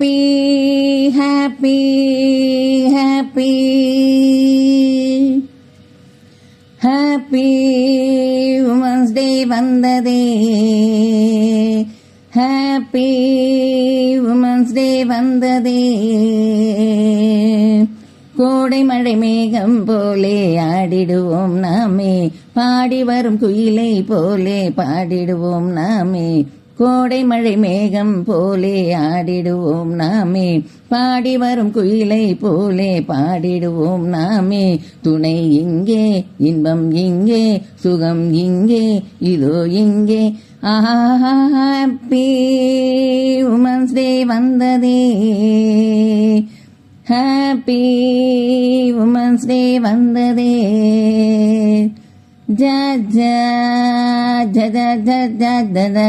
Happy happy happy happy women's day வந்ததே, happy women's day வந்ததே. கோடை மழை மேகம் போலே ஆடிடுவோம் நாமே, பாடி வரும் குயிலை போலே பாடிடுவோம் நாமே. கோடை மழை மேகம் போலே ஆடிடுவோம் நாமே, பாடி வரும் குயிலை போலே பாடிடுவோம் நாமே. துணை இங்கே, இன்பம் இங்கே, சுகம் இங்கே, இதோ இங்கே. ஹாப்பி உமன்ஸ் டே வந்ததே, ஹாப்பி உமன்ஸ் டே வந்ததே. ஜ ஜ ஜ ஜ ஜ ஜ த த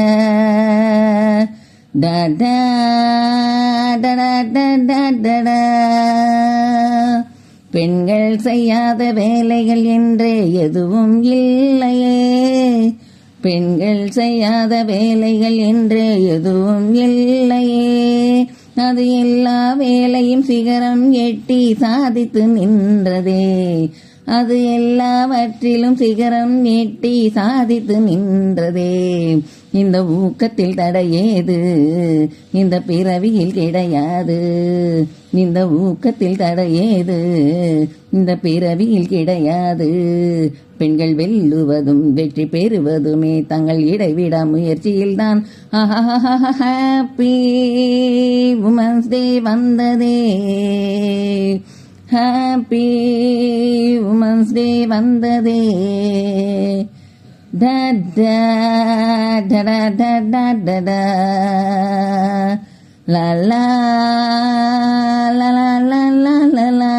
ட ட ட ட ட ட ட. பெண்கள் செய்யாத வேலைகள் என்றே எதுவும் இல்லையே, பெண்கள் செய்யாத வேலைகள் என்றே எதுவும் இல்லையே. அது எல்லா வேலையும் சிகரம் எட்டி சாதித்து நின்றதே, அது எல்லாவற்றிலும் சிகரம் எட்டி சாதித்து நின்றதே. இந்த ஊக்கத்தில் தடையேது, இந்த பிறவியில் கிடையாது. இந்த ஊக்கத்தில் தடையேது, இந்த பிறவியில் கிடையாது. பெண்கள் வெல்லுவதும் வெற்றி பெறுவதுமே தங்கள் இடைவிடா முயற்சியில்தான். ஹாப்பி உமன்ஸ் டே வந்ததே, ஹாப்பி உமன்ஸ் டே வந்ததே. ட ட ட ட ட ட ட லா லா லா லா லா லா லா.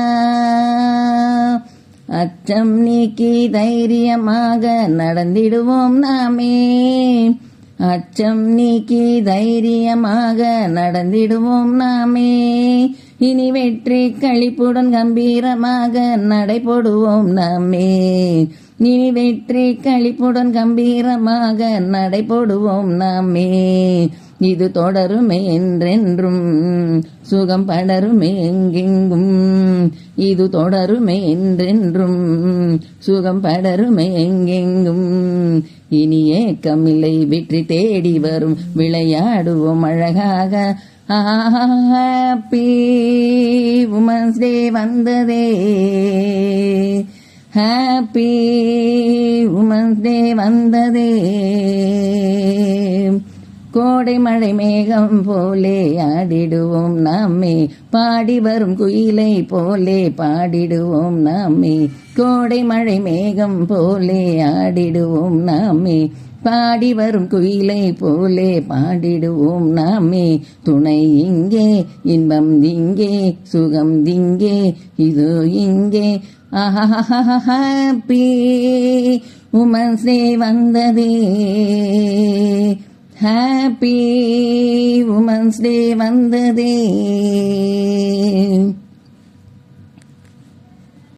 அச்சம் நீக்கி தைரியமாக நடந்திடுவோம் நாமே, அச்சம் நீக்கி தைரியமாக நடந்திடுவோம் நாமே. இனி வெற்றி களிப்புடன் கம்பீரமாக நடைபோடுவோம் நாமே, இனி வெற்றி களிப்புடன் கம்பீரமாக நடைபோடுவோம் நாமே. இது தொடருமே என்றென்றும், சுகம் படருமே எங்கெங்கும். இது தொடருமே என்றென்றும், சுகம் படருமே எங்கெங்கும். இனி ஏக்கமில்லை, வெற்றி தேடி வரும், விளையாடுவோம் அழகாக. ஹாப்பி உமன்ஸ் டே வந்ததே, ஹாப்பி உமன்ஸ் டே வந்ததே. கோடை மழை மேகம் போலே ஆடிடுவோம் நாமே, பாடி வரும் குயிலை போலே பாடிடுவோம் நாமே. கோடை மழை மேகம் போலே ஆடிடுவோம் நாமே, பாடி வரும் குயிலை போலே பாடிடுவோம் நாமே. துணை இங்கே, இன்பம் இங்கே, சுகம் இங்கே, இதோ இங்கே. ஹாப்பி உமன்ஸ் டே வந்ததே, ஹாப்பி உமன்ஸ் டே வந்ததே.